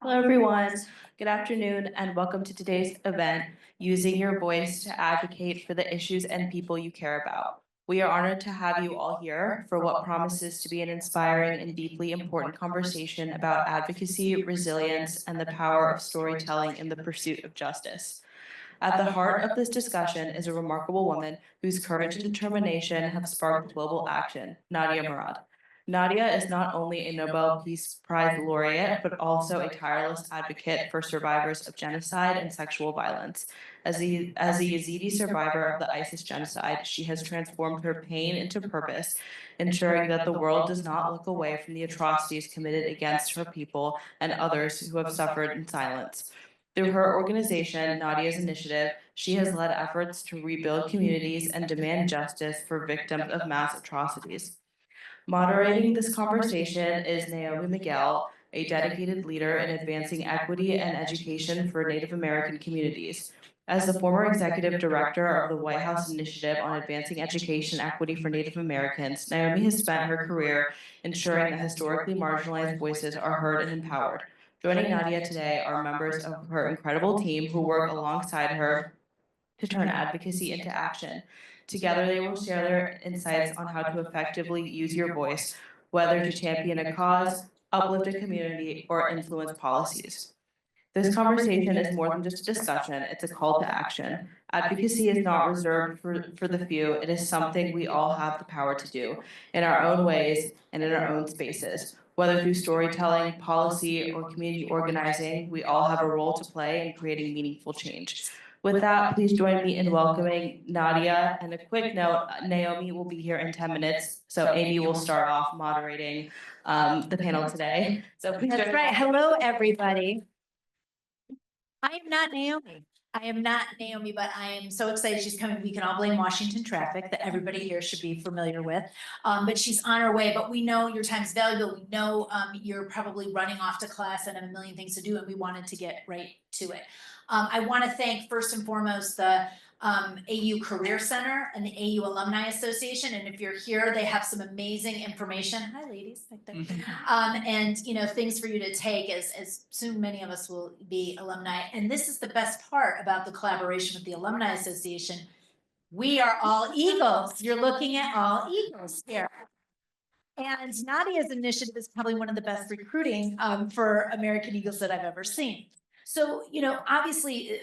Hello, everyone. Good afternoon, and welcome to today's event, Using Your Voice to Advocate for the Issues and People You Care About. We are honored to have you all here for what promises to be an inspiring and deeply important conversation about advocacy, resilience, and the power of storytelling in the pursuit of justice. At the heart of this discussion is a remarkable woman whose courage and determination have sparked global action, Nadia Murad. Nadia is not only a Nobel Peace Prize laureate, but also a tireless advocate for survivors of genocide and sexual violence. As a Yazidi survivor of the ISIS genocide, she has transformed her pain into purpose, ensuring that the world does not look away from the atrocities committed against her people and others who have suffered in silence. Through her organization, Nadia's Initiative, she has led efforts to rebuild communities and demand justice for victims of mass atrocities. Moderating this conversation is Naomi Miguel, a dedicated leader in advancing equity and education for Native American communities. As the former executive director of the White House Initiative on Advancing Education Equity for Native Americans, Naomi has spent her career ensuring that historically marginalized voices are heard and empowered. Joining Nadia today are members of her incredible team who work alongside her to turn advocacy into action. Together, they will share their insights on how to effectively use your voice, whether to champion a cause, uplift a community, or influence policies. This conversation is more than just a discussion, it's a call to action. Advocacy is not reserved for the few, it is something we all have the power to do in our own ways and in our own spaces. Whether through storytelling, policy, or community organizing, we all have a role to play in creating meaningful change. With that, please join me in welcoming Nadia. And a quick note, Naomi will be here in 10 minutes, so Amy will start off moderating the panel today. So please That's join right. me. Hello, everybody. I am not Naomi. But I am so excited she's coming. We can all blame Washington traffic that everybody here should be familiar with. But she's on her way. But we know your time is valuable. We know you're probably running off to class and have a million things to do, and we wanted to get right to it. I want to thank first and foremost the AU Career Center and the AU Alumni Association. And if you're here, they have some amazing information. Hi, ladies. And things for you to take as soon many of us will be alumni. And this is the best part about the collaboration with the Alumni Association. We are all Eagles. You're looking at all Eagles here. And Nadia's initiative is probably one of the best recruiting for American Eagles that I've ever seen. So, obviously,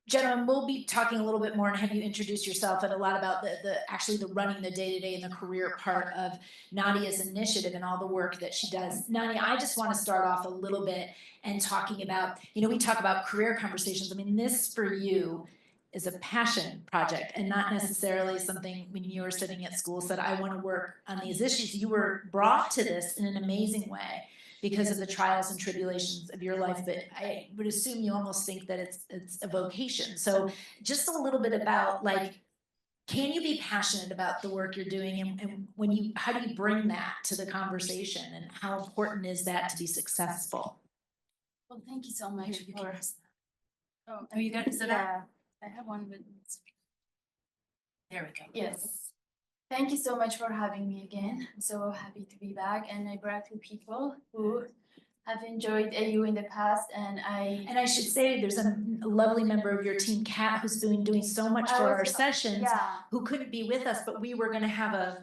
gentlemen, we'll be talking a little bit more and have you introduce yourself and a lot about the running the day-to-day and the career part of Nadia's initiative and all the work that she does. Nadia, I just want to start off a little bit and talking about, we talk about career conversations. I mean, this for you is a passion project and not necessarily something when you were sitting at school said, I want to work on these issues. You were brought to this in an amazing way because of the trials and tribulations of your life, but I would assume you almost think that it's a vocation. So just a little bit about can you be passionate about the work you're doing and how do you bring that to the conversation and how important is that to be successful? Well, thank you so much for. Oh, you got to sit Yeah, I have one with. There we go. Yes. Thank you so much for having me again. I'm so happy to be back, and I brought two people who have enjoyed AU in the past, and I should say there's a lovely member of your team, Kat, who's been doing so much for our sessions, who couldn't be with us, but we were going to have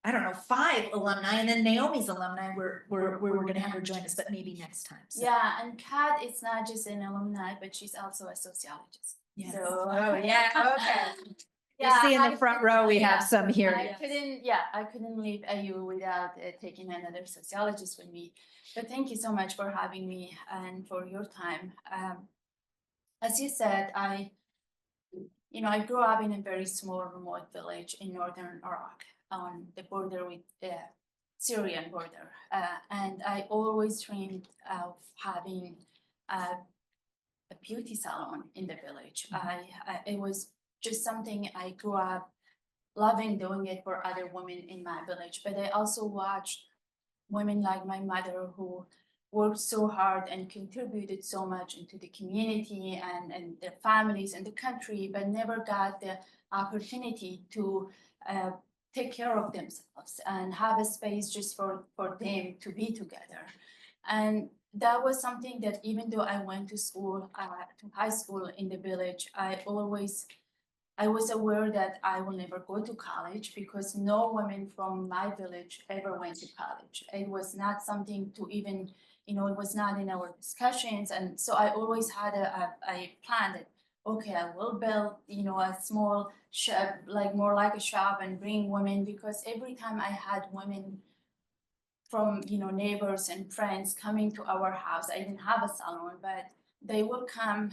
5 alumni, and then Naomi's alumni, we're going to have her join us, but maybe next time. So. Yeah, and Kat is not just an alumni, but she's also a sociologist. Yes. So, Okay. You see in the front row, we have some here. I couldn't leave AU without taking another sociologist with me. But thank you so much for having me and for your time. As you said, I grew up in a very small, remote village in northern Iraq on the border with the Syrian border. And I always dreamed of having a beauty salon in the village. It was just something I grew up loving doing it for other women in my village. But I also watched women like my mother who worked so hard and contributed so much into the community and their families and the country, but never got the opportunity to take care of themselves and have a space just for them to be together. And that was something that even though I went to school, to high school in the village, I was aware that I will never go to college because no women from my village ever went to college. It was not something to even, it was not in our discussions. And so I always had a plan that, okay, I will build, a small shop, like more like a shop and bring women because every time I had women from, neighbors and friends coming to our house, I didn't have a salon, but they will come,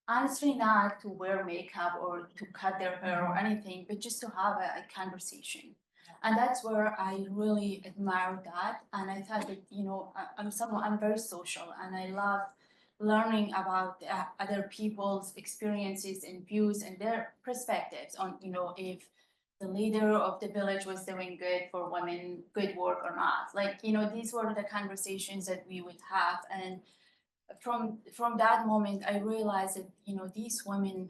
honestly, not to wear makeup or to cut their hair or anything, but just to have a conversation. And that's where I really admire that. And I thought that, I'm very social and I love learning about other people's experiences and views and their perspectives on, if the leader of the village was doing good for women, good work or not. Like, these were the conversations that we would have. And from that moment, I realized that these women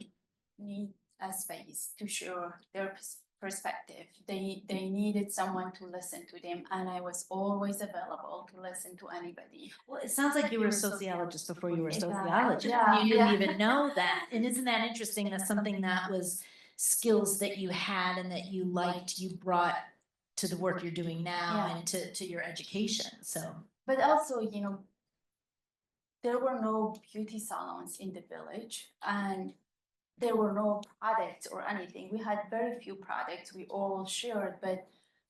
need a space to share their perspective. They needed someone to listen to them, and I was always available to listen to anybody. Well, it sounds like you were a sociologist before you were a Exactly. sociologist. Yeah, You didn't yeah. even know that. And isn't that interesting? That's something that was skills that you had and that you liked, you brought to the work you're doing now Yeah. and to your education. So, But also, there were no beauty salons in the village, and there were no products or anything. We had very few products. We all shared, but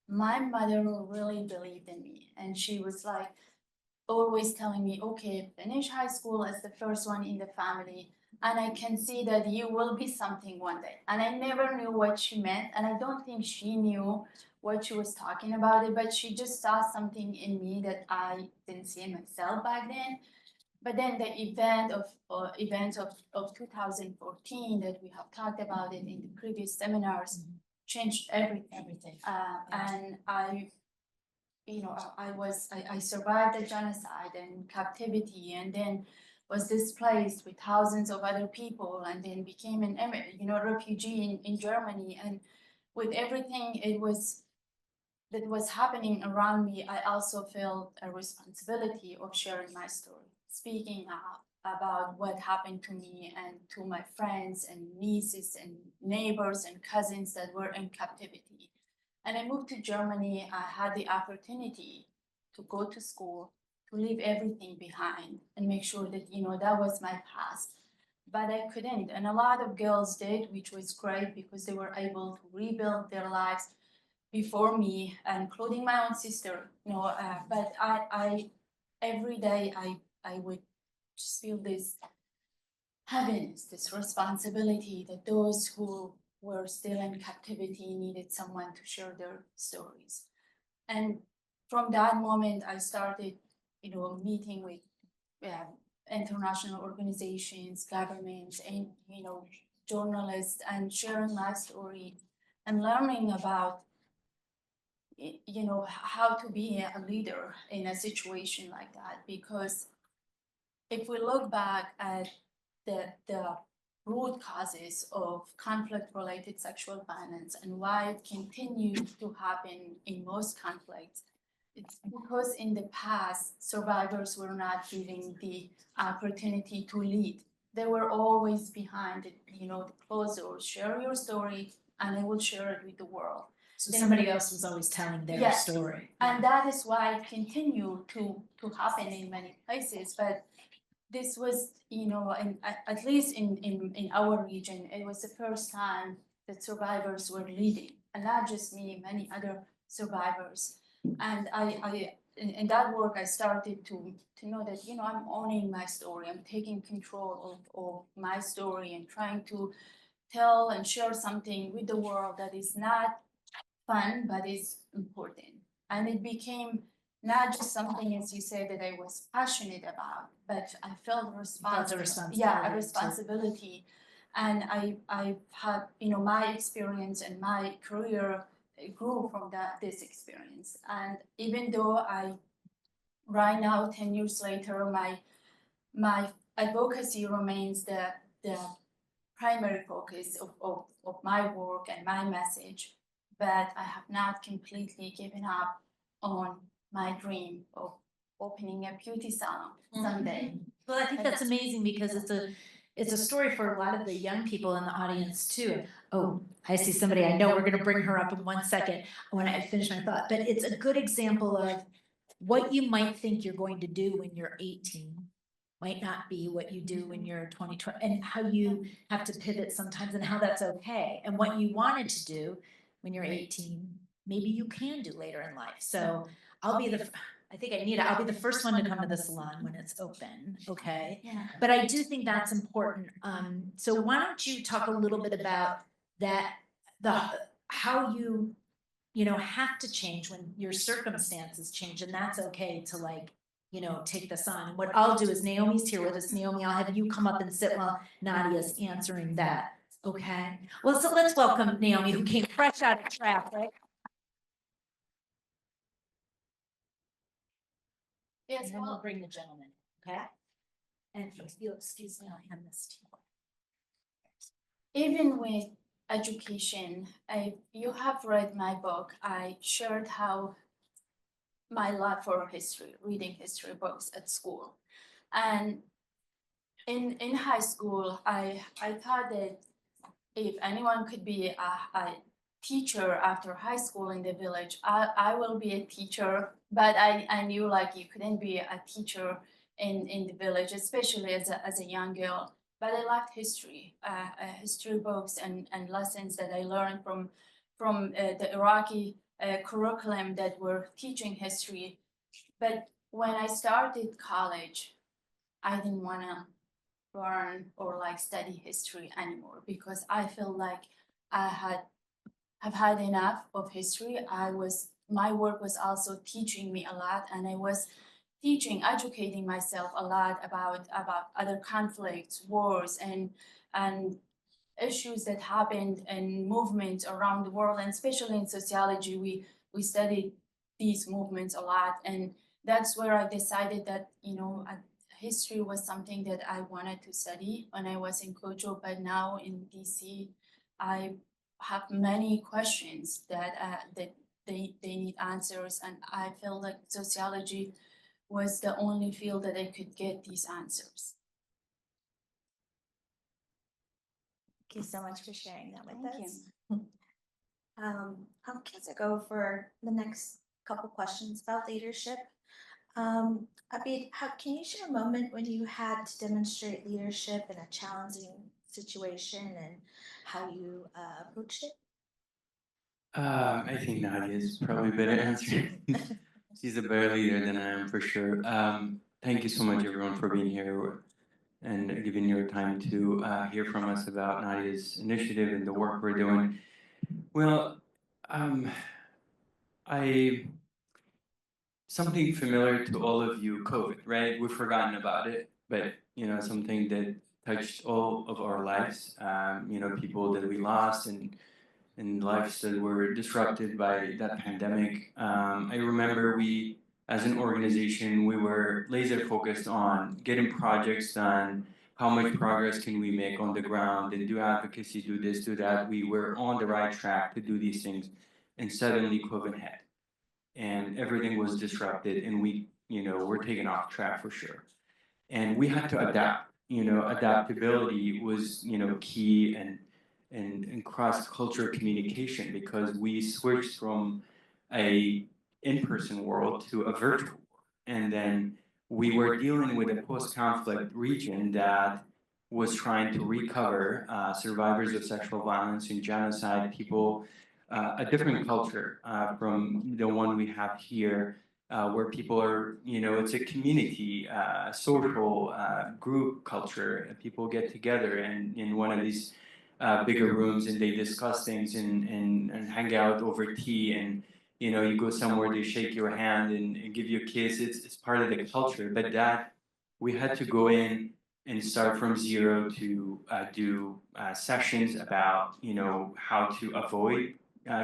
my mother really believed in me, and she was like always telling me, okay, finish high school as the first one in the family, and I can see that you will be something one day. And I never knew what she meant, and I don't think she knew what she was talking about it, but she just saw something in me that I didn't see in myself back then. But then the events of 2014 that we have talked about it in the previous seminars changed everything. everything. And I survived the genocide and captivity, and then was displaced with thousands of other people, and then became an refugee in Germany. And with everything that was happening around me, I also felt a responsibility of sharing my story, speaking out about what happened to me and to my friends and nieces and neighbors and cousins that were in captivity. And I moved to Germany. I had the opportunity to go to school, to leave everything behind and make sure that, that was my past. But I couldn't. And a lot of girls did, which was great because they were able to rebuild their lives before me, including my own sister, but I every day I would just feel this heaviness, this responsibility that those who were still in captivity needed someone to share their stories. And from that moment, I started, meeting with international organizations, governments, and, journalists, and sharing my story and learning about how to be a leader in a situation like that. Because if we look back at the root causes of conflict related sexual violence and why it continues to happen in most conflicts, it's because in the past survivors were not given the opportunity to lead. They were always behind the closed doors. Share your story and I will share it with the world. So somebody else was always telling their Yes. story. And that is why it continued to happen in many places. But this was, at least in our region, it was the first time that survivors were leading, and not just me, many other survivors. And in that work, I started to know that, I'm owning my story, I'm taking control of my story and trying to tell and share something with the world that is not fun, but is important. And it became not just something, as you said, that I was passionate about, but I felt responsibility. Yeah, a responsibility. And I had, my experience and my career grew from this experience. And even though right now, 10 years later, my advocacy remains the primary focus of my work and my message, but I have not completely given up on my dream of opening a beauty salon someday. Well, I think that's amazing because it's a story for a lot of the young people in the audience too. Oh, I see somebody. I know we're going to bring her up in 1 second when I finish my thought, but it's a good example of what you might think you're going to do when you're 18 might not be what you do when you're 20, and how you have to pivot sometimes and how that's okay. And what you wanted to do when you're 18, maybe you can do later in life. So I'll be I'll be the first one to come to the salon when it's open, okay? Yeah. But I do think that's important. So why don't you talk a little bit about that, how you know, have to change when your circumstances change, and that's okay to like, you know, take this on. What I'll do is Naomi's here with us. Naomi, I'll have you come up and sit while Nadia's answering that, okay? Well, so let's welcome Naomi, who came fresh out of traffic. Yes, And then we'll well, bring the gentleman, okay? And if you'll excuse me, I'll hand this to you. even with education, you have read my book. I shared how my love for history, reading history books at school. And in high school, I thought that if anyone could be a teacher after high school in the village, I will be a teacher. But I knew like you couldn't be a teacher in the village, especially as a young girl. But I loved history, history books and lessons that I learned from the Iraqi curriculum that were teaching history. But when I started college, I didn't want to learn or like study history anymore because I feel like I have had enough of history. My work was also teaching me a lot, and I was educating myself a lot about other conflicts, wars, and issues that happened and movements around the world, and especially in sociology, we studied these movements a lot, and that's where I decided that history was something that I wanted to study when I was in Kojo. But now in DC, I have many questions that they need answers, and I feel like sociology was the only field that I could get these answers. Thank you so much for sharing that with Thank us. I'm going to go for the next couple questions about leadership. Abid, can you share a moment when you had to demonstrate leadership in a challenging situation and how you approached it? I think Nadia is probably better answer. She's a better leader than I am for sure. Thank you so much, everyone, for being here and giving your time to hear from us about Nadia's initiative and the work we're doing. Well, I something familiar to all of you, COVID, right? We've forgotten about it, but something that touched all of our lives. People that we lost and lives that were disrupted by that pandemic. I remember we, as an organization, we were laser focused on getting projects done, how much progress can we make on the ground, and do advocacy, do this, do that. We were on the right track to do these things, and suddenly COVID hit, and everything was disrupted, and we, were taken off track for sure. And we had to adapt. Adaptability was, key, and cross-cultural communication, because we switched from a in-person world to a virtual world. And then we were dealing with a post-conflict region that was trying to recover survivors of sexual violence and genocide, people, a different culture from the one we have here, where people are, it's a community, social group culture. People get together and in one of these bigger rooms, and they discuss things and hang out over tea, and you go somewhere, they shake your hand and give you a kiss. It's part of the culture. But that we had to go in and start from zero to do sessions about how to avoid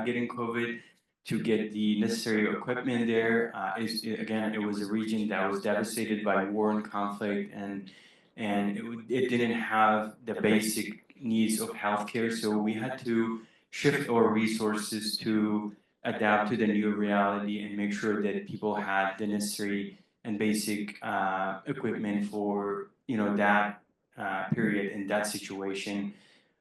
getting COVID, to get the necessary equipment there. Again, it was a region that was devastated by war and conflict, and it didn't have the basic needs of healthcare. So we had to shift our resources to adapt to the new reality and make sure that people had the necessary and basic equipment for that period in that situation.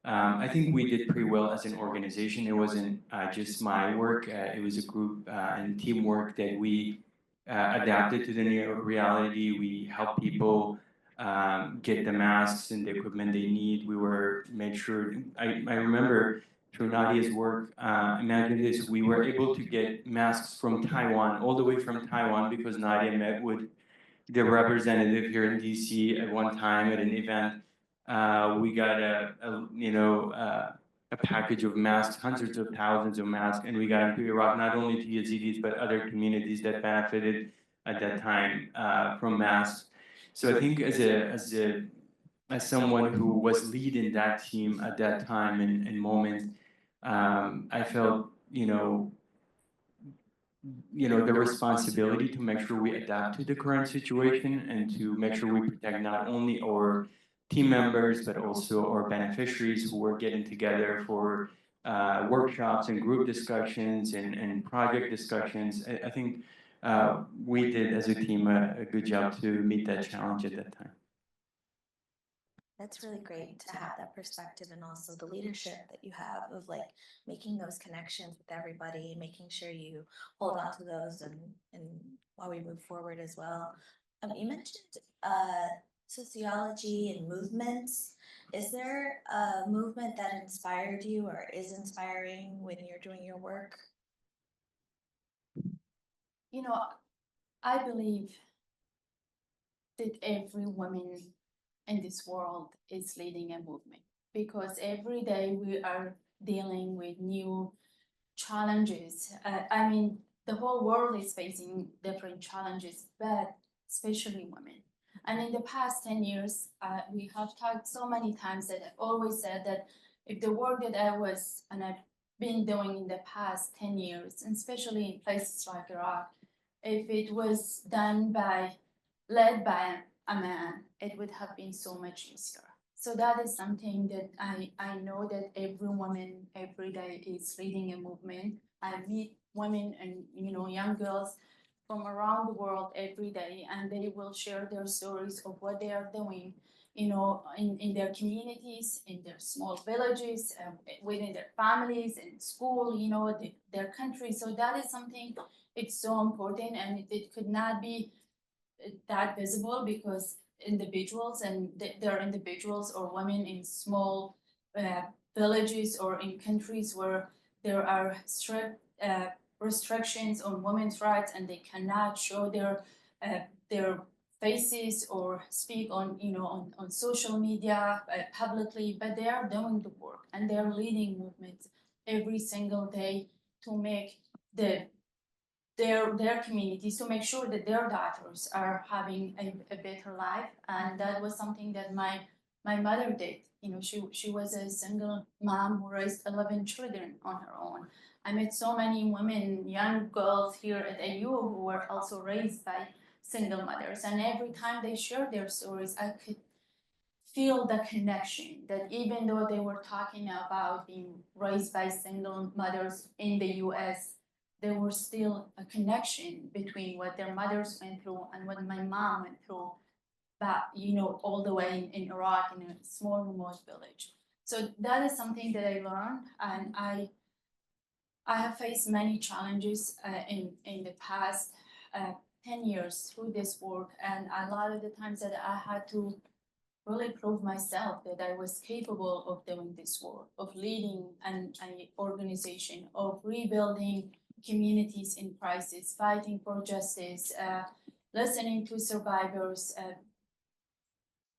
I think we did pretty well as an organization. It wasn't just my work; it was a group and teamwork that we adapted to the new reality. We helped people get the masks and the equipment they need. We were made sure. I remember through Nadia's work. Imagine this: we were able to get masks from Taiwan, all the way from Taiwan, because Nadia met with the representative here in DC at one time at an event. We got a package of masks, hundreds of thousands of masks, and we got them to Iraq, not only to Yazidis but other communities that benefited at that time from masks. So I think as someone who was leading that team at that time and moment, I felt the responsibility to make sure we adapt to the current situation and to make sure we protect not only our team members but also our beneficiaries who were getting together for workshops and group discussions and project discussions. I think we did as a team a good job to meet that challenge at that time. That's really great to have that perspective and also the leadership that you have of like making those connections with everybody, making sure you hold on to those and while we move forward as well. You mentioned sociology and movements. Is there a movement that inspired you or is inspiring when you're doing your work? I believe that every woman in this world is leading a movement, because every day we are dealing with new challenges. I mean, the whole world is facing different challenges, but especially women. And in the past 10 years, we have talked so many times that I've always said that if the work that I've been doing in the past 10 years, and especially in places like Iraq, if it was led by a man, it would have been so much easier. So that is something that I know that every woman every day is leading a movement. I meet women and young girls from around the world every day, and they will share their stories of what they are doing, in their communities, in their small villages, within their families, in school, their country. So that is something, it's so important, and it could not be that visible because individuals, and there are individuals or women in small villages or in countries where there are strict restrictions on women's rights, and they cannot show their faces or speak on social media publicly, but they are doing the work and they are leading movements every single day to make their communities, to make sure that their daughters are having a better life. And that was something that my mother did. She was a single mom who raised 11 children on her own. I met so many women, young girls here at AU who were also raised by single mothers, and every time they shared their stories, I could feel the connection, that even though they were talking about being raised by single mothers in the US, there was still a connection between what their mothers went through and what my mom went through, but all the way in Iraq, in a small remote village. So that is something that I learned, and I have faced many challenges in the past 10 years through this work, and a lot of the times that I had to really prove myself that I was capable of doing this work, of leading an organization, of rebuilding communities in crisis, fighting for justice, listening to survivors,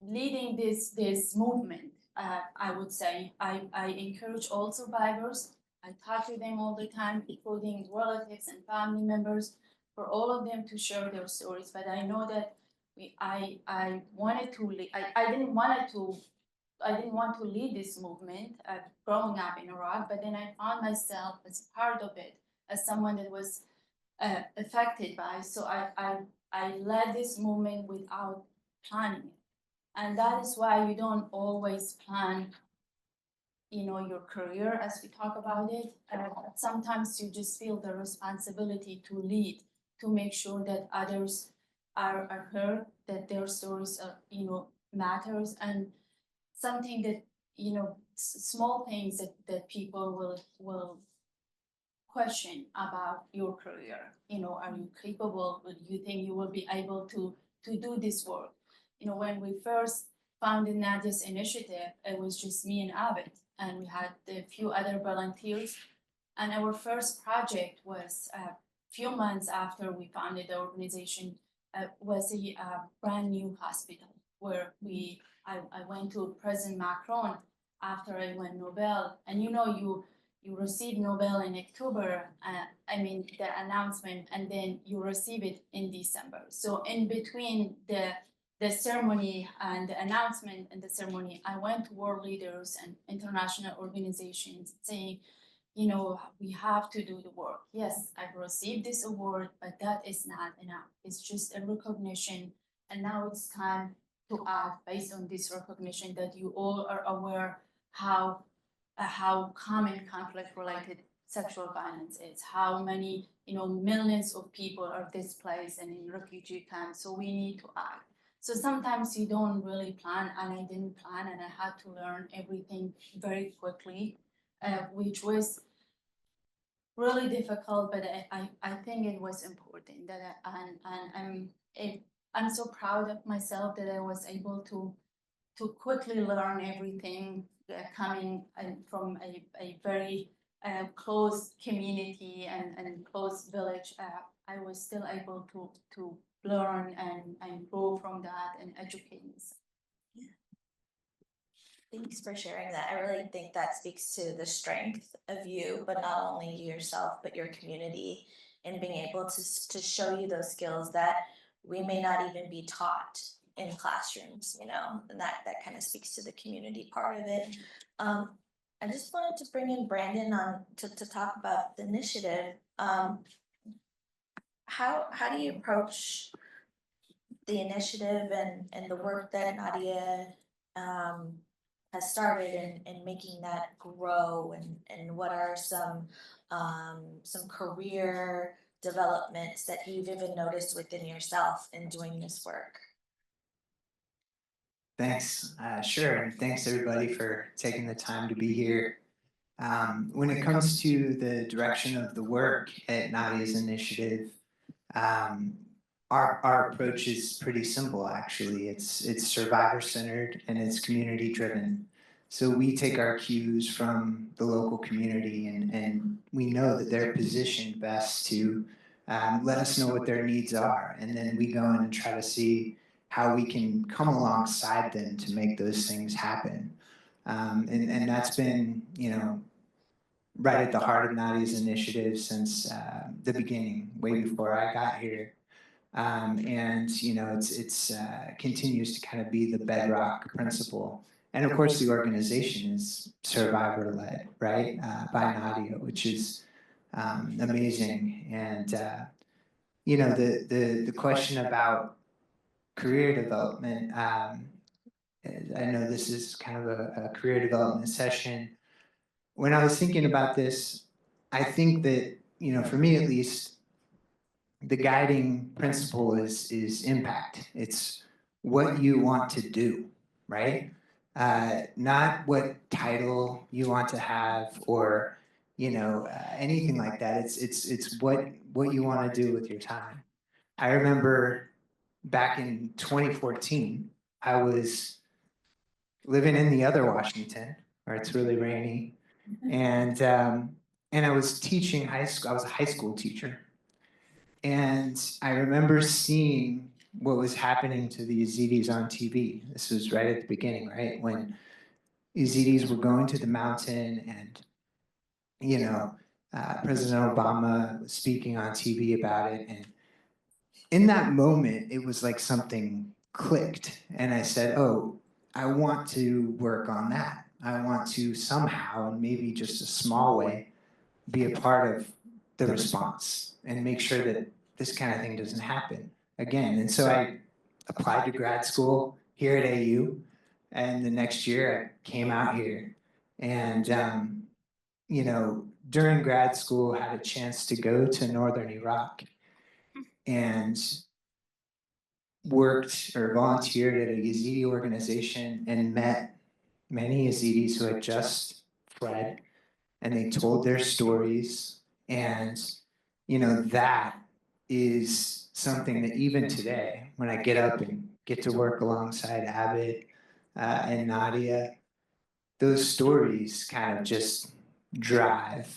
leading this movement. I would say I encourage all survivors. I talk to them all the time, including relatives and family members, for all of them to share their stories. But I know that I wanted to lead. I didn't want to lead this movement growing up in Iraq, but then I found myself as part of it, as someone that was affected by. So I led this movement without planning it. And that is why you don't always plan, your career as we talk about it. Sometimes you just feel the responsibility to lead, to make sure that others are heard, that their stories are, matters, and something that, small things that people will question about your career. Are you capable? Do you think you will be able to do this work? When we first founded Nadia's initiative, it was just me and Abed, and we had a few other volunteers. And our first project was a few months after we founded the organization, was a brand new hospital where I went to President Macron after I won Nobel, and you receive Nobel in October, the announcement, and then you receive it in December. So in between the ceremony and the announcement and the ceremony, I went to world leaders and international organizations saying, we have to do the work. Yes, I've received this award, but that is not enough. It's just a recognition. And now it's time to act based on this recognition that you all are aware how common conflict-related sexual violence is, how many, millions of people are displaced and in refugee camps. So we need to act. So sometimes you don't really plan, and I didn't plan, and I had to learn everything very quickly, which was really difficult, but I think it was important that I'm so proud of myself that I was able to quickly learn everything, coming from a very close community and close village. I was still able to learn and grow from that and educate myself. Thanks for sharing that. I really think that speaks to the strength of you, but not only yourself, but your community, and being able to show you those skills that we may not even be taught in classrooms, and that kind of speaks to the community part of it. I just wanted to bring in Brandon on to talk about the initiative. How do you approach the initiative and the work that Nadia has started in making that grow, and what are some career developments that you've even noticed within yourself in doing this work? Thanks. Sure, and thanks everybody for taking the time to be here. When it comes to the direction of the work at Nadia's initiative, our approach is pretty simple, actually. It's survivor-centered and it's community-driven. So we take our cues from the local community, and we know that they're positioned best to let us know what their needs are, and then we go in and try to see how we can come alongside them to make those things happen. And that's been, right at the heart of Nadia's initiative since the beginning, way before I got here. And it's continues to kind of be the bedrock principle. And of course, the organization is survivor-led, right, by Nadia, which is amazing. And the question about career development. I know this is kind of a career development session. When I was thinking about this, I think that, for me at least, the guiding principle is impact. It's what you want to do, right? Not what title you want to have, or anything like that. It's what you want to do with your time. I remember back in 2014, I was living in the other Washington, where it's really rainy, and I was teaching high school. I was a high school teacher, and I remember seeing what was happening to the Yazidis on TV. This was right at the beginning, right, when Yazidis were going to the mountain, and President Obama was speaking on TV about it, and in that moment, it was like something clicked, and I said, "Oh, I want to work on that. I want to somehow, and maybe just a small way, be a part of the response and make sure that this kind of thing doesn't happen again." And so I applied to grad school here at AU, and the next year I came out here, and during grad school, I had a chance to go to northern Iraq, and worked or volunteered at a Yazidi organization and met many Yazidis who had just fled, and they told their stories. And, you know, that is something that even today, when I get up and get to work alongside Abid and Nadia, those stories kind of just drive,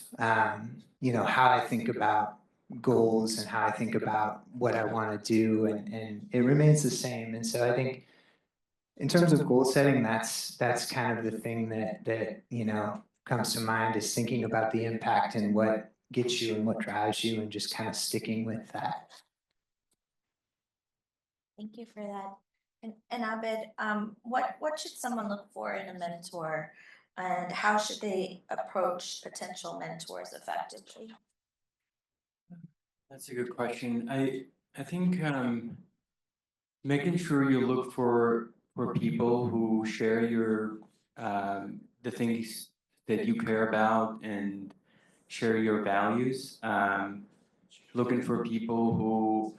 you know, how I think about goals and how I think about what I want to do, and it remains the same. And so I think in terms of goal setting, that's kind of the thing that you know comes to mind, is thinking about the impact and what gets you and what drives you, and just kind of sticking with that. Thank you for that. And Abid, what should someone look for in a mentor, and how should they approach potential mentors effectively? That's a good question. I think making sure you look for people who share your the things that you care about and share your values. Looking for people who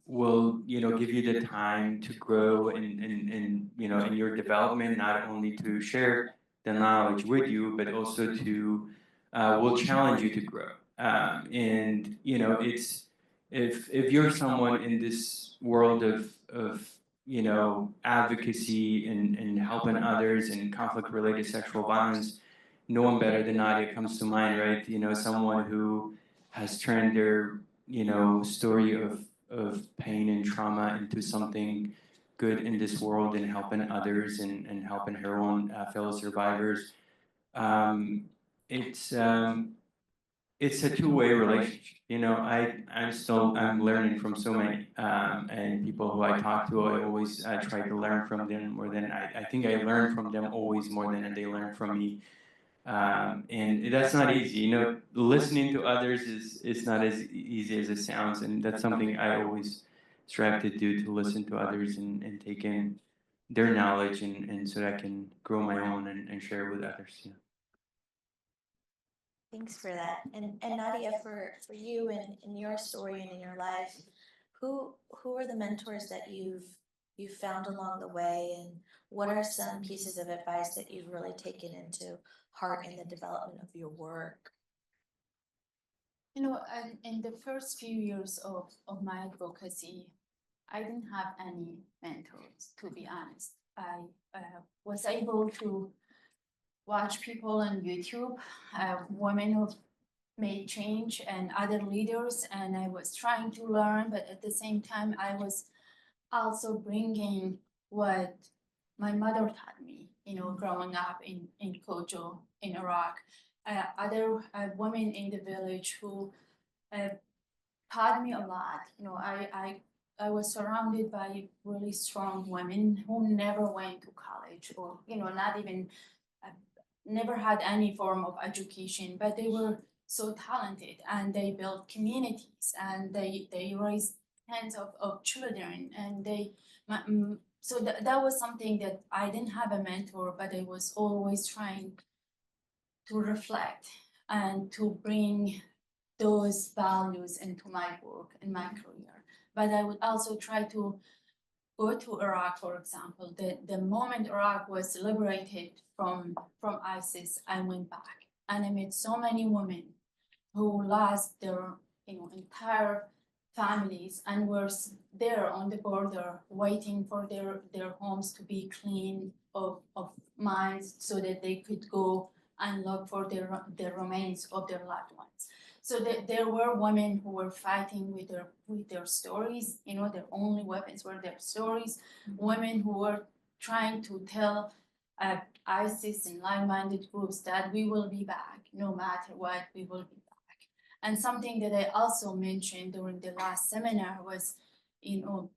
will, you know, give you the time to grow in you know, in your development, not only to share the knowledge with you, but also to will challenge you to grow. And you know, it's if you're someone in this world of you know, advocacy and helping others and conflict related sexual violence, no one better than Nadia comes to mind, right? You know, someone who has turned their, you know, story of pain and trauma into something good in this world, and helping others and helping her own fellow survivors. Um, it's um, it's a two-way relationship. You know, I'm learning from so many and people who I talk to. I always try to learn from them more than I think I learn from them always more than they learn from me. And that's not easy. You know, listening to others is not as easy as it sounds, and that's something I always strive to do, to listen to others and take in their knowledge, and so that I can grow my own and share with others. Yeah. Thanks for that. And Nadia, for you and in your story and in your life, who are the mentors that you've found along the way, and what are some pieces of advice that you've really taken into heart in the development of your work? You know, in the first few years of my advocacy, I didn't have any mentors, to be honest. I was able to watch people on YouTube, women who've made change and other leaders, and I was trying to learn, but at the same time, I was also bringing what my mother taught me, you know, growing up in Kojo, in Iraq. Other women in the village who taught me a lot. You know, I was surrounded by really strong women who never went to college, or, you know, not even, never had any form of education, but they were so talented, and they built communities, and they raised tens of children, and so that was something that I didn't have a mentor, but I was always trying to reflect and to bring those values into my work and my career. But I would also try to go to Iraq, for example. The moment Iraq was liberated from ISIS, I went back, and I met so many women who lost their, you know, entire families, and were there on the border waiting for their homes to be clean of mines, so that they could go and look for the remains of their loved ones. So there were women who were fighting with their stories. You know, their only weapons were their stories. Women who were trying to tell ISIS and like-minded groups that we will be back, no matter what, we will be back. And something that I also mentioned during the last seminar was, you know,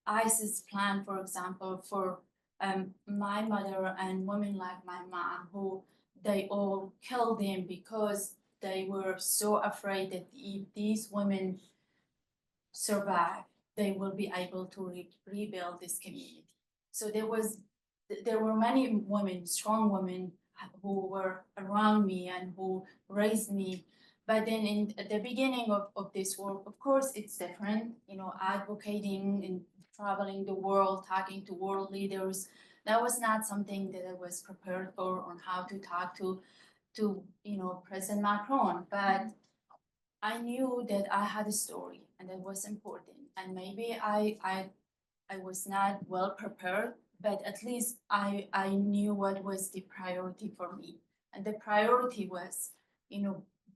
ISIS plan, for example, for my mother and women like my mom, who they all killed them because they were so afraid that if these women survive, they will be able to rebuild this community. So there were many women, strong women, who were around me and who raised me But then in at the beginning of this work, of course, it's different, advocating and traveling the world, talking to world leaders. That was not something that I was prepared for on how to talk to President Macron. But I knew that I had a story and that was important. And maybe I was not well prepared, but at least I knew what was the priority for me. And the priority was,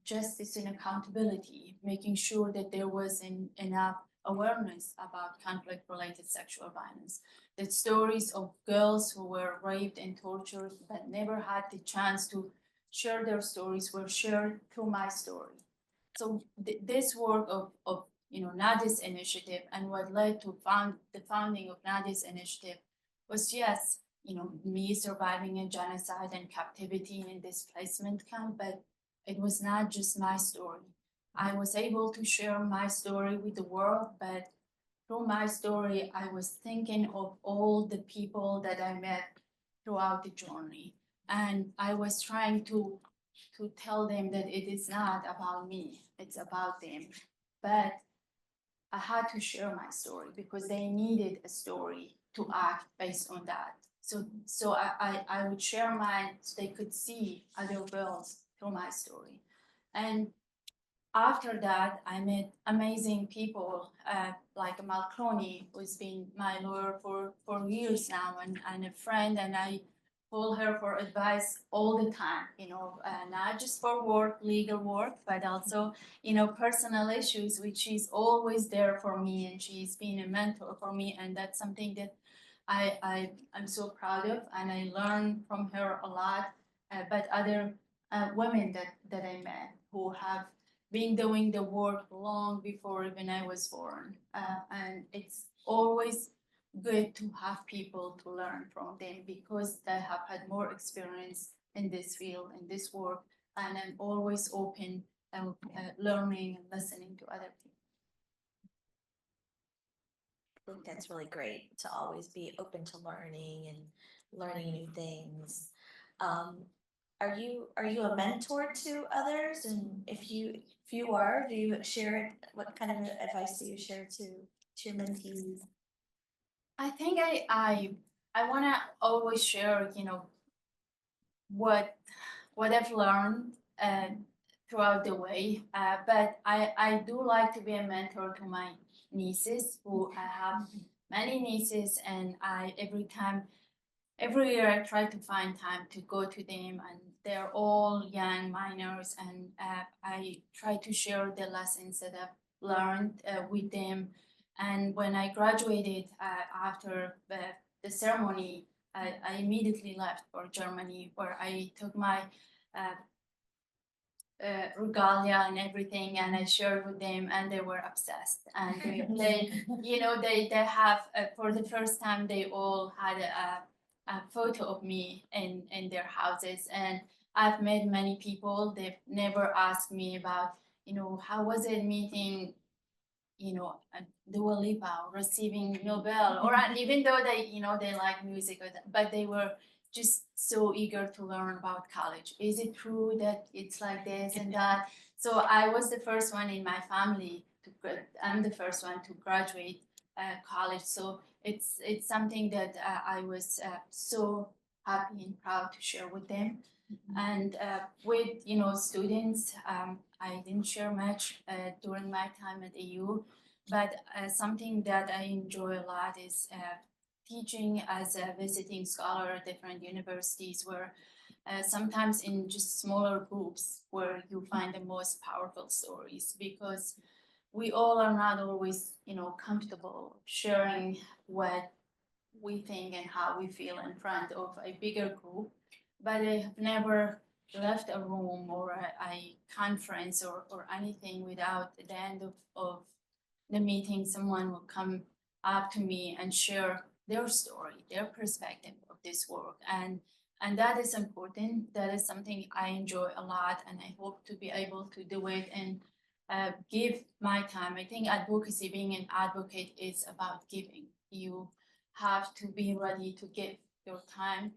justice and accountability, making sure that there was enough awareness about conflict-related sexual violence. That stories of girls who were raped and tortured but never had the chance to share their stories were shared through my story. So this work of Nadia's initiative and what led to the founding of Nadia's initiative was, yes, me surviving a genocide and captivity in displacement camp, but it was not just my story. I was able to share my story with the world, but through my story, I was thinking of all the people that I met throughout the journey. And I was trying to tell them that it is not about me, it's about them. But I had to share my story because they needed a story to act based on that. So I would share mine so they could see other girls through my story. And after that, I met amazing people like Malcroni, who's been my lawyer for years now, and a friend, and I call her for advice all the time, not just for work, legal work, but also, personal issues, which she's always there for me, and she's been a mentor for me, and that's something that I'm so proud of, and I learn from her a lot. But other women that I met who have been doing the work long before even I was born. And it's always good to have people to learn from them because they have had more experience in this field, in this work, and I'm always open and learning and listening to other people. I think that's really great to always be open to learning and learning new things. Are you a mentor to others? And if you are, do you share what kind of advice do you share to your mentees? I think I want to always share, what I've learned throughout the way. But I do like to be a mentor to my nieces, who I have many nieces, and every year I try to find time to go to them, and they're all young minors, and I try to share the lessons that I've learned with them. And when I graduated after the ceremony, I immediately left for Germany, where I took my uh, regalia and everything, and I shared with them, and they were obsessed. And they have for the first time they all had a photo of me in their houses, and I've met many people. They've never asked me about how was it meeting Dua Lipa receiving Nobel, or even though they like music, but they were just so eager to learn about college. Is it true that it's like this and that? So I was the first one in my family I'm the first one to graduate college. So it's something that I was so happy and proud to share with them. And with students, I didn't share much during my time at AU, but something that I enjoy a lot is teaching as a visiting scholar at different universities, where sometimes in just smaller groups where you find the most powerful stories, because we all are not always comfortable sharing what we think and how we feel in front of a bigger group. But I have never left a room or a conference or anything without at the end of the meeting, someone will come up to me and share their story, their perspective of this work. And that is important. That is something I enjoy a lot, and I hope to be able to do it and give my time. I think advocacy, being an advocate, is about giving. You have to be ready to give your time,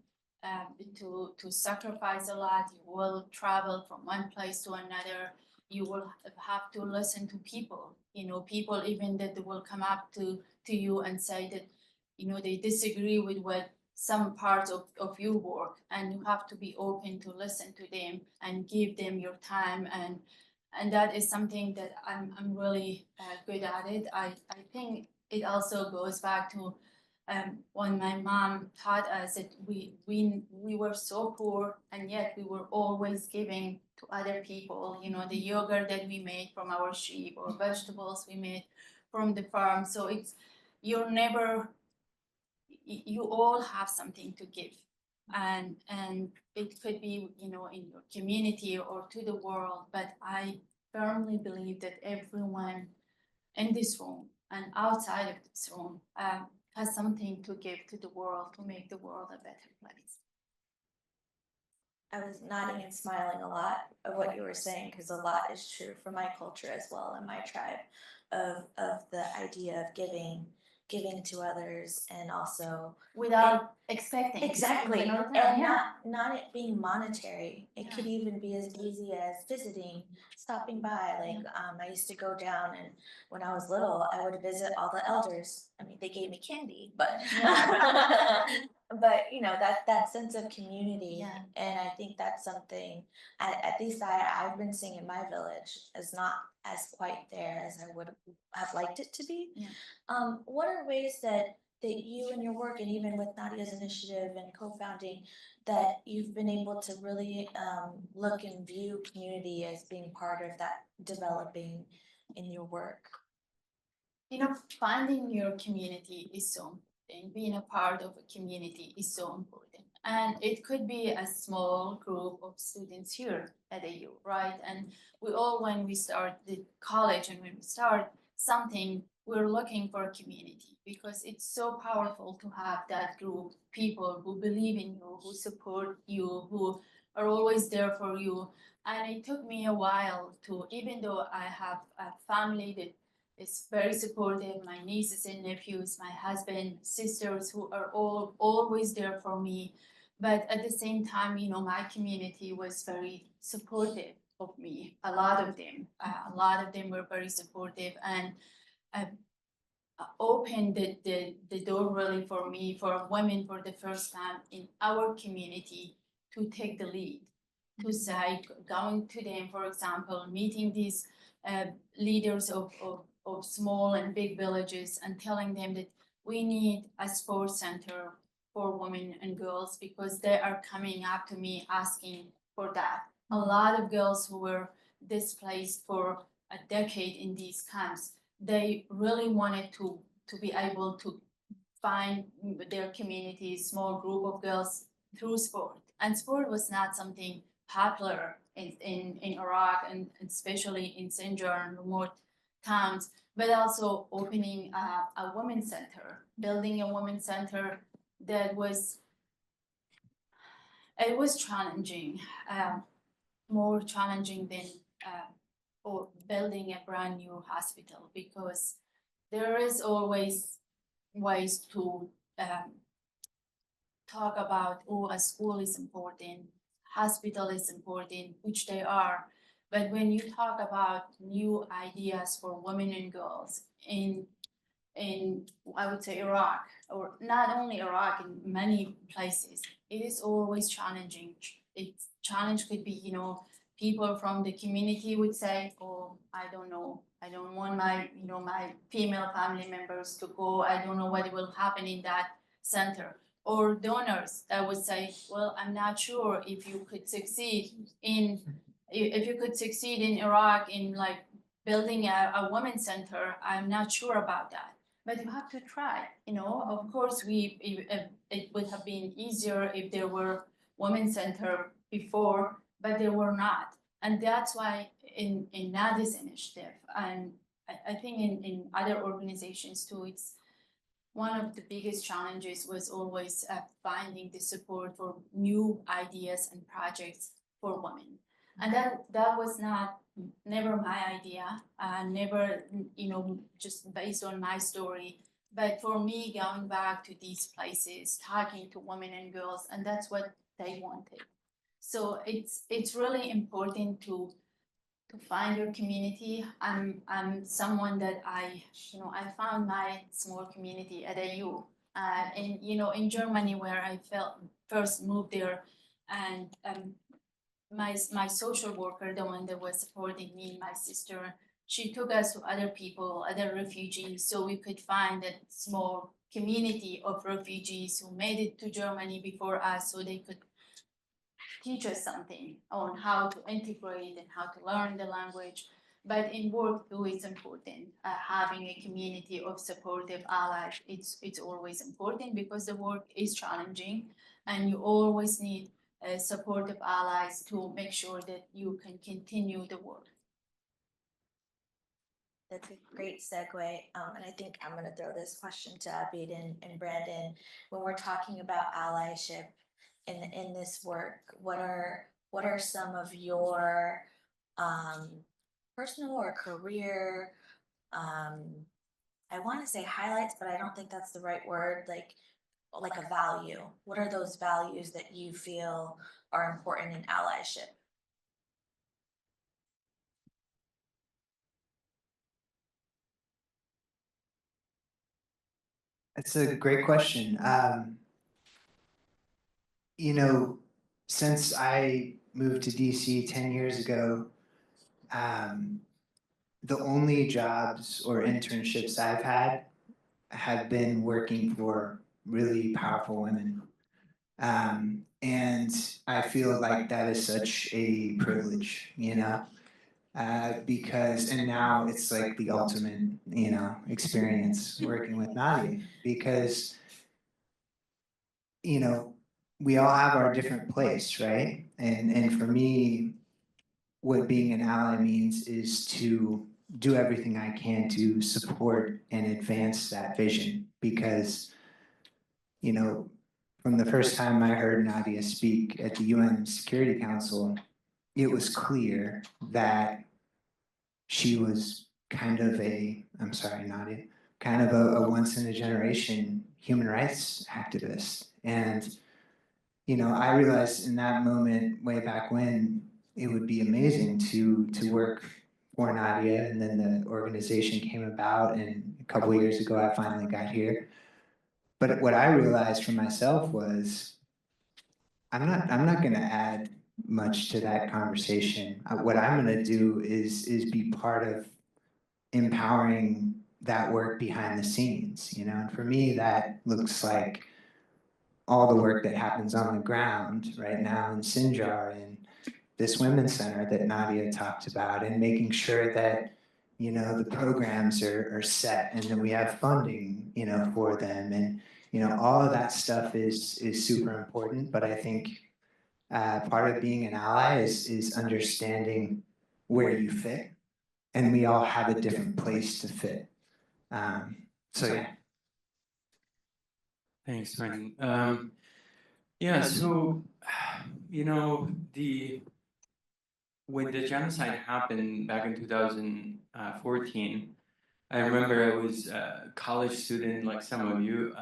to sacrifice a lot. You will travel from one place to another. you will have to listen to people, people even that will come up to you and say that, they disagree with what some parts of your work, and you have to be open to listen to them and give them your time, and that is something that I'm really good at it. I think it also goes back to when my mom taught us that we were so poor, and yet we were always giving to other people, the yogurt that we made from our sheep or vegetables we made from the farm. So you're never, you all have something to give, and it could be, in your community or to the world, but I firmly believe that everyone in this room and outside of this room has something to give to the world to make the world a better place. I was nodding and smiling a lot of what you were saying, because a lot is true for my culture as well and my tribe of the idea of giving to others, and also Without expecting. exactly, You know, and yeah. not it being monetary. It could even be as easy as visiting, stopping by. Like I used to go down, and when I was little, I would visit all the elders. I mean, they gave me candy, but but that sense of community. Yeah. And I think that's something, at least I've been seeing in my village, is not as quite there as I would have liked it to be. Yeah. What are ways that you and your work, and even with Nadia's initiative and co-founding, that you've been able to really look and view community as being part of that developing in your work? Finding your community is so important. Being a part of a community is so important. And it could be a small group of students here at AU, right? And we all, when we start the college and when we start something, we're looking for a community, because it's so powerful to have that group, people who believe in you, who support you, who are always there for you. And it took me a while to, even though I have a family that is very supportive, my nieces and nephews, my husband, sisters, who are all always there for me. But at the same time, my community was very supportive of me. A lot of them were very supportive, and opened the door really for me, for women, for the first time in our community, to take the lead, to say, going to them, for example, meeting these leaders of small and big villages, and telling them that we need a sports center for women and girls, because they are coming up to me asking for that. A lot of girls who were displaced for a decade in these camps, they really wanted to be able to find their community, small group of girls, through sport. And sport was not something popular in Iraq, and especially in Sinjar and remote towns, but also opening a women's center, building a women's center that was challenging, more challenging than or building a brand new hospital, because there is always ways to talk about, a school is important, hospital is important, which they are. But when you talk about new ideas for women and girls in I would say Iraq, or not only Iraq, in many places, it is always challenging. It's challenge could be, people from the community would say, oh, I don't know, I don't want my, my female family members to go. I don't know what will happen in that center. Or donors that would say, well, I'm not sure if you could succeed in, if you could succeed in Iraq in like building a women's center. I'm not sure about that. But you have to try, Of course, it would have been easier if there were women's center before, but there were not. And that's why in Nadia's initiative, and I think in other organizations too, it's one of the biggest challenges was always finding the support for new ideas and projects for women. And that was never my idea, never, just based on my story. But for me, going back to these places, talking to women and girls, and that's what they wanted. So it's really important to find your community. I'm someone that I found my small community at AU. And in Germany, where I felt first moved there, and my social worker, the one that was supporting me, my sister, she took us to other people, other refugees, so we could find a small community of refugees who made it to Germany before us, so they could teach us something on how to integrate and how to learn the language. But in work too, it's important. Having a community of supportive allies, it's always important because the work is challenging, and you always need supportive allies to make sure that you can continue the work. That's a great segue, and I think I'm gonna throw this question to Abid and Brandon. When we're talking about allyship in this work, what are some of your personal or career I want to say highlights, but I don't think that's the right word, like a value. What are those values that you feel are important in allyship? It's a great question. You know, since I moved to DC 10 years ago, the only jobs or internships I've had have been working for really powerful women. And I feel like that is such a privilege, because, and now it's like the ultimate, experience working with Nadia, because, we all have our different place, right? And for me, what being an ally means is to do everything I can to support and advance that vision, because, from the first time I heard Nadia speak at the UN Security Council, it was clear that she was kind of I'm sorry, Nadia, kind of a once in a generation human rights activist. And, I realized in that moment, way back when, it would be amazing to work for Nadia. And then the organization came about, and a couple of years ago, I finally got here. But what I realized for myself was I'm not going to add much to that conversation. What I'm going to do is be part of empowering that work behind the scenes, and for me that looks like all the work that happens on the ground right now in Sinjar and this women's center that Nadia talked about, and making sure that the programs are set and that we have funding for them, and all of that stuff is super important. But I think part of being an ally is understanding where you fit, and we all have a different place to fit. So yeah. Thanks, Brendan. Yeah, so when the genocide happened back in 2014, I remember I was a college student, like some of you,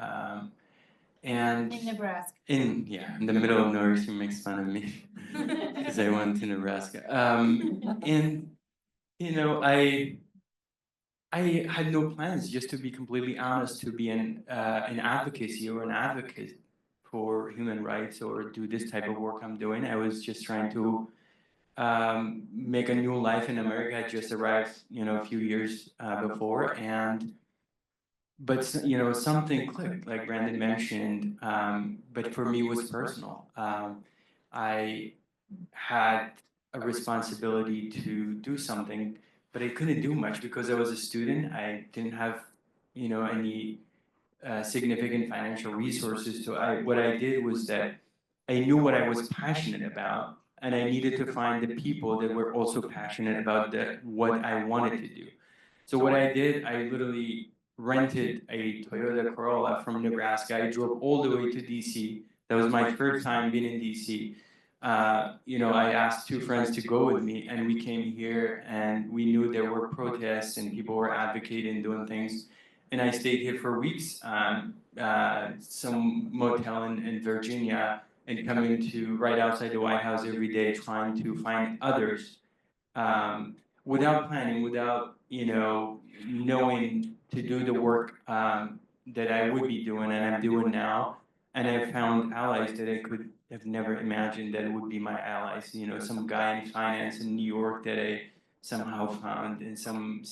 and In Nebraska. in the middle of nowhere. She makes fun of me because I went to Nebraska. And I had no plans, just to be completely honest, to be an advocacy or an advocate for human rights or do this type of work I'm doing. I was just trying to make a new life in America. I just arrived, a few years before, but something clicked, like Brandon mentioned. But for me, it was personal. I had a responsibility to do something, but I couldn't do much because I was a student. I didn't have, any significant financial resources. So what I did was that I knew what I was passionate about, and I needed to find the people that were also passionate about what I wanted to do. So what I did, I literally rented a Toyota Corolla from Nebraska. I drove all the way to DC. That was my first time being in DC. I asked two friends to go with me, and we came here, and we knew there were protests and people were advocating, doing things. And I stayed here for weeks, some motel in Virginia, and coming to right outside the White House every day, trying to find others without planning, without, knowing to do the work that I would be doing and I'm doing now. And I found allies that I could have never imagined that would be my allies. Some guy in finance in New York that I somehow found, and some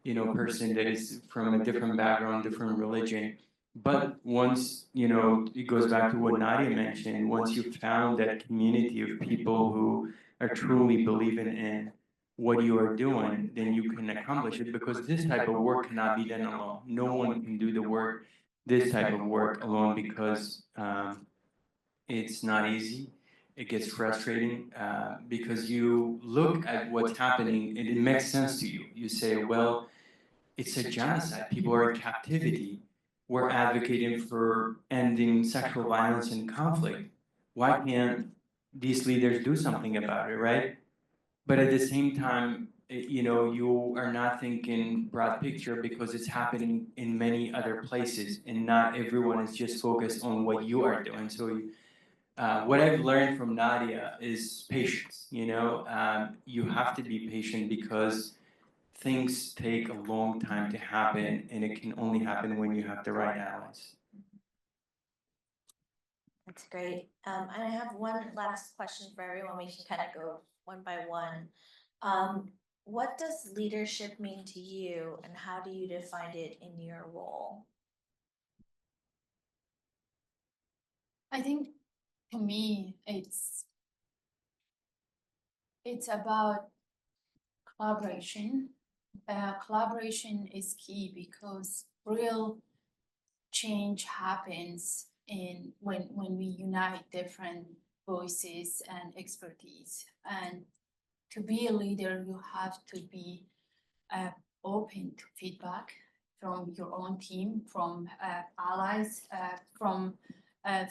person that is from a different background, different religion. But once, it goes back to what Nadia mentioned, once you've found that community of people who are truly believing in what you are doing, then you can accomplish it, because this type of work cannot be done alone. No one can do the work, this type of work alone, because it's not easy. It gets frustrating because you look at what's happening and it makes sense to you. You say, well, it's a genocide. People are in captivity. We're advocating for ending sexual violence and conflict. Why can't these leaders do something about it, right? But at the same time, you are not thinking broad picture, because it's happening in many other places, and not everyone is just focused on what you are doing. So what I've learned from Nadia is patience. You have to be patient, because things take a long time to happen, and it can only happen when you have the right allies. That's great. And I have one last question for everyone. We can kind of go one by one. What does leadership mean to you, and how do you define it in your role? I think to me, it's about collaboration. Collaboration is key, because real change happens when we unite different voices and expertise. And to be a leader, you have to be open to feedback from your own team, from allies, from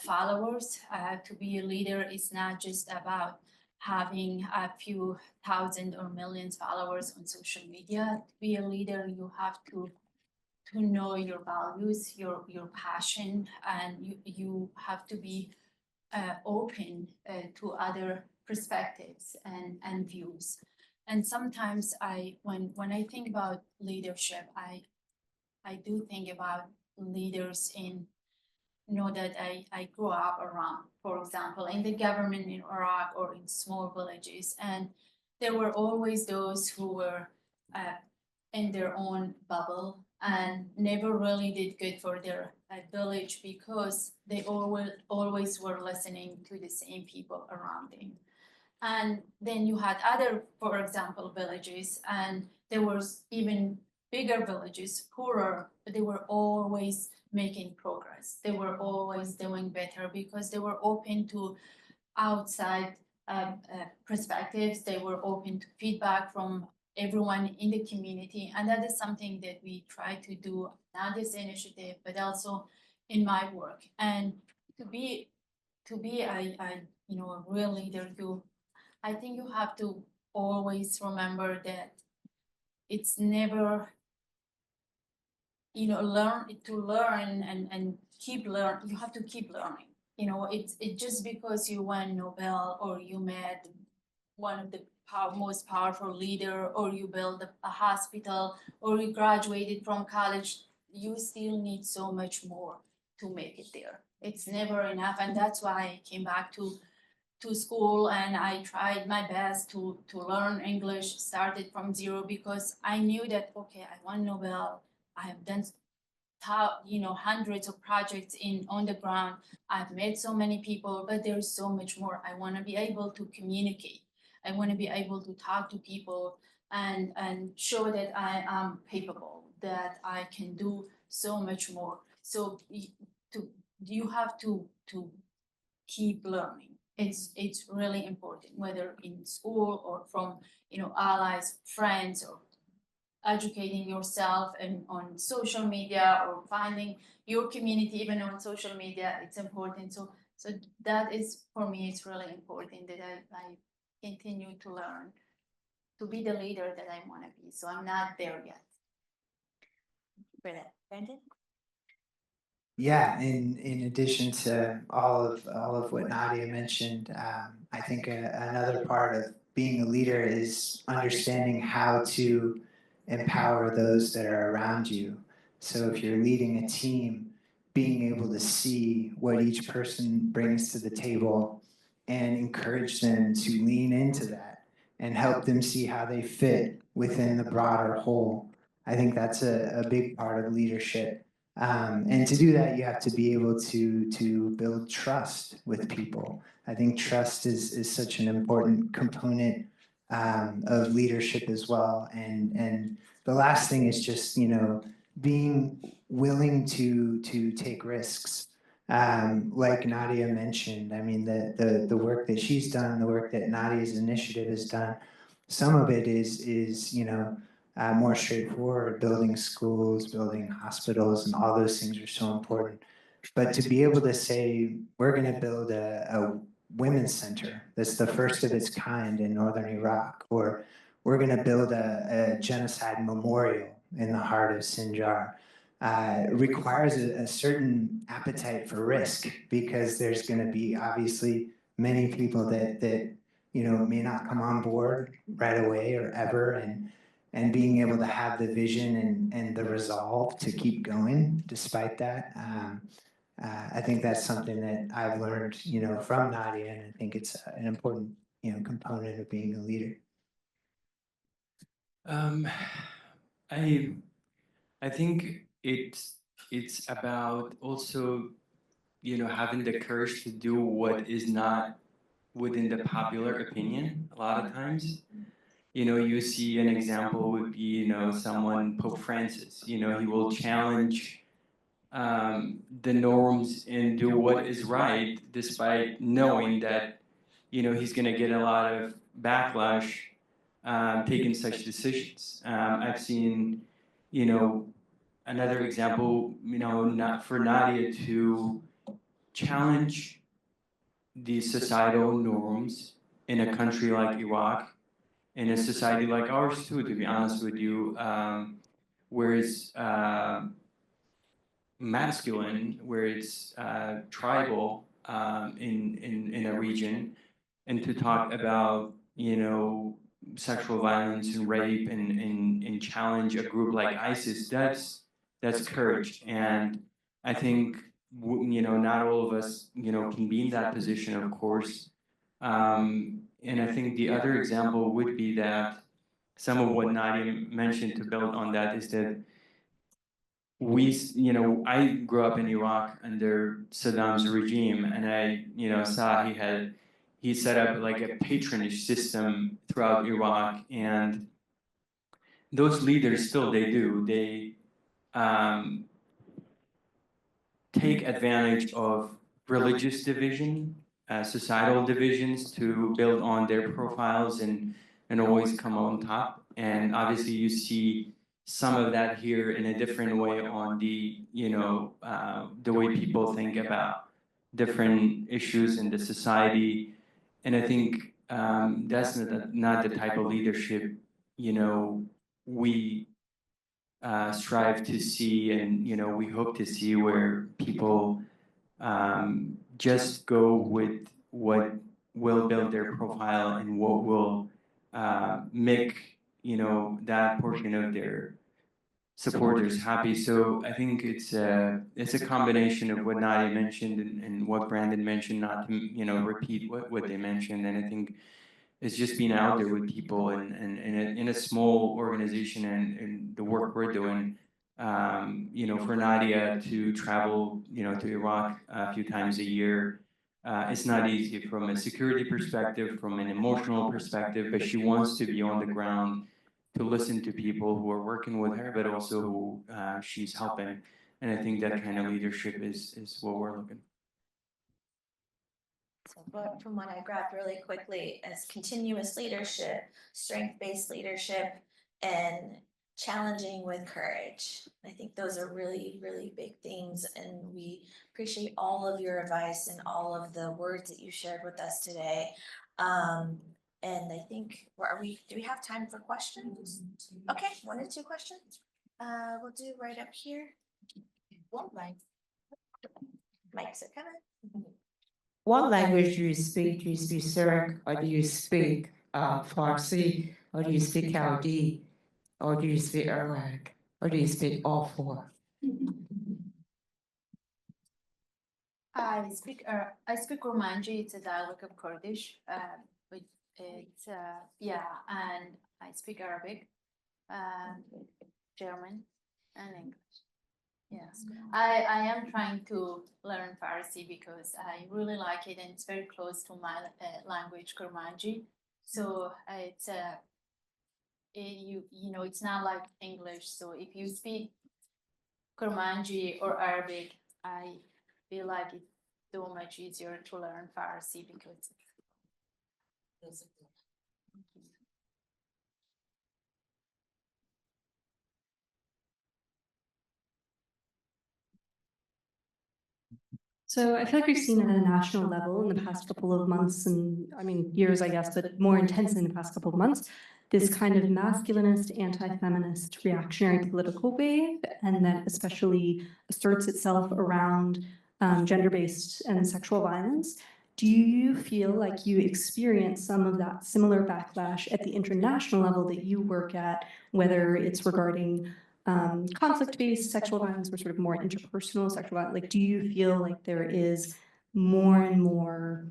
followers. To be a leader is not just about having a few thousand or millions followers on social media. To be a leader, you have to know your values, your passion, and you have to be open to other perspectives and views. And sometimes when I think about leadership, I do think about leaders that I grew up around, for example, in the government in Iraq or in small villages. And there were always those who were in their own bubble and never really did good for their village, because they always were listening to the same people around them. And then you had other, for example, villages, and there was even bigger villages, poorer, but they were always making progress. They were always doing better, because they were open to outside perspectives. They were open to feedback from everyone in the community. And that is something that we try to do, not this initiative, but also in my work. And to be a real leader, I think you have to always remember that it's never, learn and keep learn. You have to keep learning. It's just because you won Nobel, or you met one of the most powerful leader, or you built a hospital, or you graduated from college, you still need so much more to make it there. It's never enough. And that's why I came back to school, and I tried my best to learn English, started from zero, because I knew that, okay, I won Nobel, I have done hundreds of projects on the ground, I've met so many people, but there's so much more. I want to be able to communicate. I want to be able to talk to people and show that I am capable, that I can do so much more. So you have to keep learning. It's really important, whether in school or from allies, friends, or educating yourself and on social media, or finding your community even on social media. It's important. So that is, for me, it's really important that I continue to learn to be the leader that I want to be. So I'm not there yet. Brandon? Yeah, in addition to all of what Nadia mentioned, I think another part being a leader is understanding how to empower those that are around you. So if you're leading a team, being able to see what each person brings to the table and encourage them to lean into that and help them see how they fit within the broader whole. I think that's a big part of leadership. And to do that, you have to be able to build trust with people. I think trust is such an important component of leadership as well. And the last thing is just, being willing to take risks. Like Nadia mentioned, I mean, the work that she's done, the work that Nadia's initiative has done, some of it is more straightforward, building schools, building hospitals, and all those things are so important. But to be able to say, we're going to build a women's center that's the first of its kind in northern Iraq, or we're going to build a genocide memorial in the heart of Sinjar, requires a certain appetite for risk, because there's going to be obviously many people that may not come on board right away or ever, and being able to have the vision and the resolve to keep going despite that. I think that's something that I've learned, from Nadia, and I think it's an important, component of being a leader. I think it's about also, having the courage to do what is not within the popular opinion a lot of times. You see an example would be, someone, Pope Francis, he will challenge the norms and do what is right, despite knowing that, he's going to get a lot of backlash taking such decisions. I've seen, another example, not for Nadia to challenge the societal norms in a country like Iraq, in a society like ours too, to be honest with you, where it's masculine, where it's tribal in a region, and to talk about, sexual violence and rape, and challenge a group like ISIS. That's courage. And I think not all of us can be in that position, of course. And I think the other example would be that some of what Nadia mentioned, to build on that, is that I grew up in Iraq under Saddam's regime, and I, saw he set up like a patronage system throughout Iraq, and those leaders still, they um, take advantage of religious division, societal divisions, to build on their profiles and always come on top. And obviously you see some of that here in a different way on the way people think about different issues in the society. And I think that's not the type of leadership, we strive to see, and we hope to see, where people just go with what will build their profile and what will make that portion of their supporters happy. So I think it's a combination of what Nadia mentioned and what Brandon mentioned, not to repeat what they mentioned. And I think it's just being out there with people, and in a small organization, and the work we're doing. For Nadia to travel, to Iraq a few times a year, it's not easy from a security perspective, from an emotional perspective, but she wants to be on the ground to listen to people who are working with her, but also who she's helping. And I think that kind of leadership is what we're looking for. So, but from what I grabbed really quickly as continuous leadership, strength-based leadership, and challenging with courage. I think those are really, really big things, and we appreciate all of your advice and all of the words that you shared with us today. And I think, do we have time for questions? Okay, 1 or 2 questions. We'll do right up here. Mics are coming. What language do you speak? Do you speak Syriac or do you speak Farsi, or do you speak Saudi, or do you speak Arabic, or do you speak all four? I speak Kurmanji. It's a dialect of Kurdish. But it's yeah, and I speak Arabic, German, and English. Yes, I am trying to learn Farsi because I really like it and it's very close to my language, Kurmanji. So you know, it's not like English. So if you speak Kurmanji or Arabic, I feel like it's so much easier to learn Farsi because it's. So I feel like we've seen at a national level in the past couple of months and I mean years, I guess, but more intense in the past couple of months, this kind of masculinist, anti-feminist reactionary political wave, and that especially asserts itself around gender-based and sexual violence. Do you feel like you experience some of that similar backlash at the international level that you work at, whether it's regarding conflict-based sexual violence or sort of more interpersonal sexual violence? Like, do you feel like there is more and more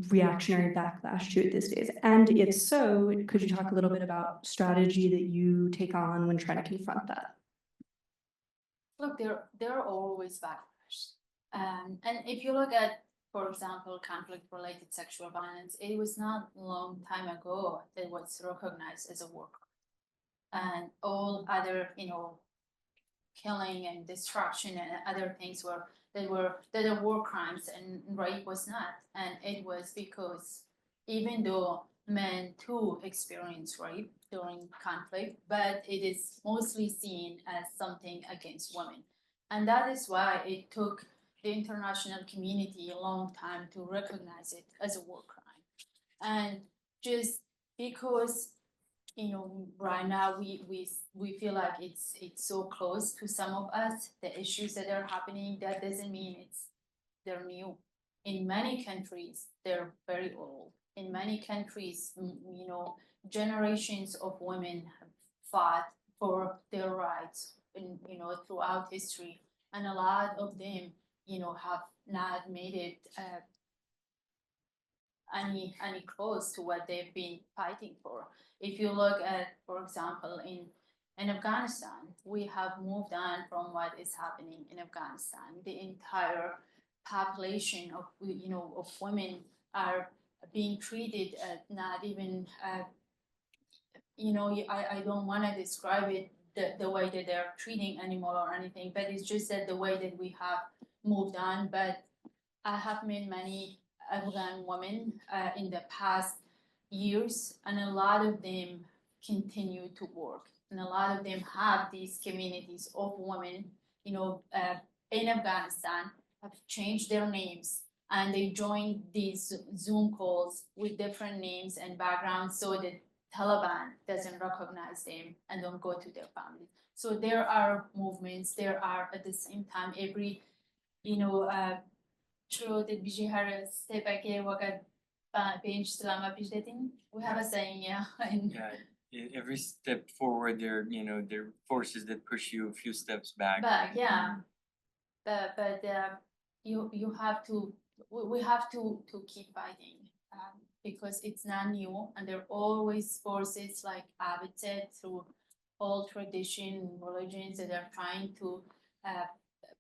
reactionary backlash to it these days? And if so, could you talk a little bit about strategy that you take on when trying to confront that? Look, there are always backlash. And if you look at, for example, conflict-related sexual violence, it was not a long time ago that it was recognized as a war crime. And all other, you know, killing and destruction and other things that are war crimes, and rape was not. And it was because even though men too experience rape during conflict, but it is mostly seen as something against women. And that is why it took the international community a long time to recognize it as a war crime. And just because, you know, right now we feel like it's so close to some of us, the issues that are happening, that doesn't mean they're new. In many countries, they're very old. In many countries, you know, generations of women have fought for their rights, and you know, throughout history, and a lot of them, you know, have not made it any close to what they've been fighting for. If you look at, for example, in Afghanistan, we have moved on from what is happening in Afghanistan. The entire population of, you know, of women are being treated not even you know, I don't want to describe it the way that they're treating animal or anything, but it's just that the way that we have moved on. But I have met many Afghan women in the past years, and a lot of them continue to work, and a lot of them have these communities of women, you know, in Afghanistan, have changed their names, and they join these Zoom calls with different names and backgrounds so that Taliban doesn't recognize them and don't go to their families. So there are movements. There are at the same time every, you know, شروط بجهة stepake وقت bench salama pijdetin. We have a saying, yeah. Every step forward, there are forces that push you a few steps back. Back, yeah. But you have to, we have to keep fighting because it's not new, and there are always forces, like Abid said, through all tradition, religions that are trying to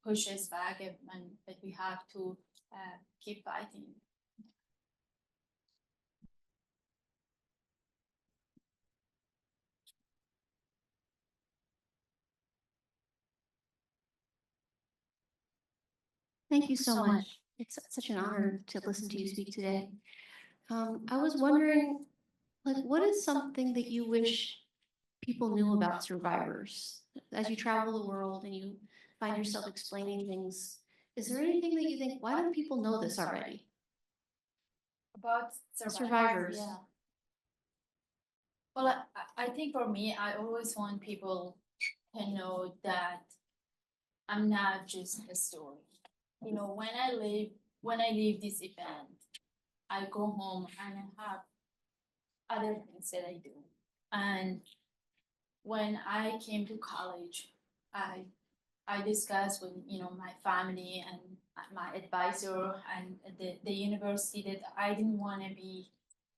push us back, and that we have to keep fighting. Thank you so much. It's such an honor to listen to you speak today. I was wondering, like, what is something that you wish people knew about survivors? As you travel the world and you find yourself explaining things, is there anything that you think, why don't people know this already? About Survivors. Yeah. Well, I think for me, I always want people to know that I'm not just a story. You know, when I leave this event, I go home and other things that I do. And when I came to college, I discussed with, my family and my advisor and the university that I didn't want to be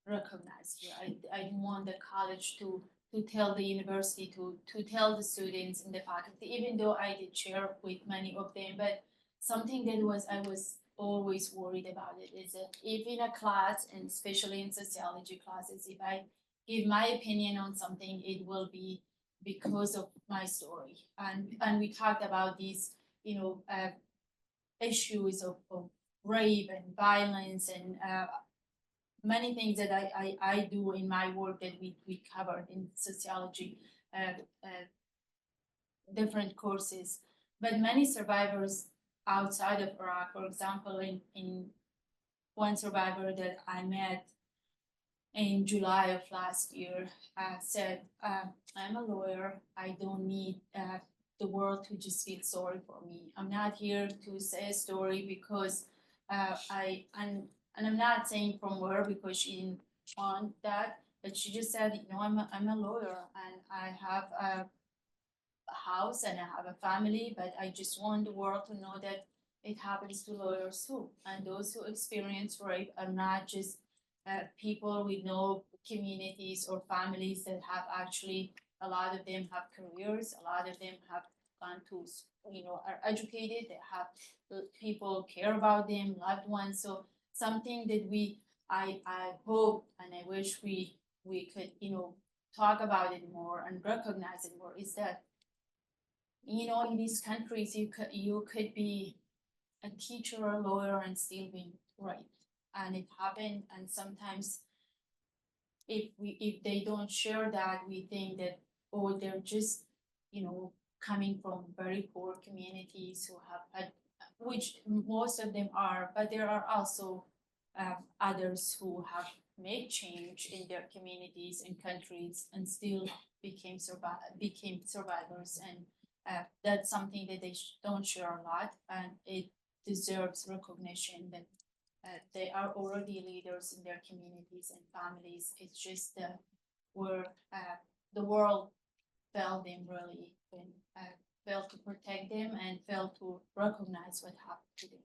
recognized here. I didn't want the college to tell the university to tell the students and the faculty, even though I did share with many of them. But something that I was always worried about it is that if in a class, and especially in sociology classes, if I give my opinion on something, it will be because of my story. And we talked about these, issues of rape and violence and many things that I do in my work that we covered in sociology, different courses. But many survivors outside of Iraq, for example, in one survivor that I met in July of last year, said, I'm a lawyer. I don't need the world to just feel sorry for me. I'm not here to say a story because and I'm not saying from her because she didn't want that, but she just said, I'm a lawyer and I have a house and I have a family, but I just want the world to know that it happens to lawyers too. And those who experience rape are not just people with no communities or families that have actually, a lot of them have careers, a lot of them have gone to, are educated, they have people care about them, loved ones. So something that I hope and I wish we could, talk about it more and recognize it more is that, in these countries, you could be a teacher or a lawyer and still be raped. And it happened. And sometimes if they don't share that, we think that, oh, they're just, coming from very poor communities who have had, which most of them are, but there are also others who have made change in their communities and countries and still became survivors. And that's something that they don't share a lot, and it deserves recognition that they are already leaders in their communities and families. It's just where the world failed them really, and failed to protect them and failed to recognize what happened to them.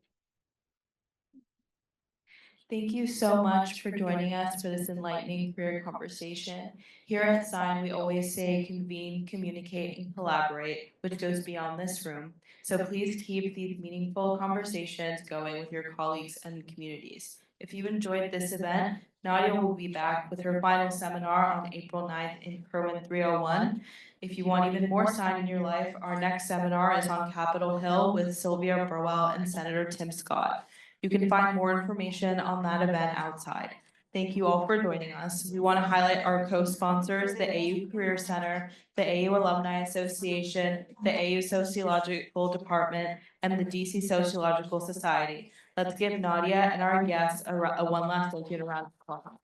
Thank you so much for joining us for this enlightening career conversation. Here at Sine, we always say convene, communicate, and collaborate, which goes beyond this room. So please keep these meaningful conversations going with your colleagues and communities. If you enjoyed this event, Nadia will be back with her final seminar on April 9th in Kerwin 301. If you want even more Sine in your life, our next seminar is on Capitol Hill with Sylvia Burwell and Senator Tim Scott. You can find more information on that event outside. Thank you all for joining us. We want to highlight our co-sponsors, the AU Career Center, the AU Alumni Association, the AU Sociological Department, and the DC Sociological Society. Let's give Nadia and our guests a one last round of applause.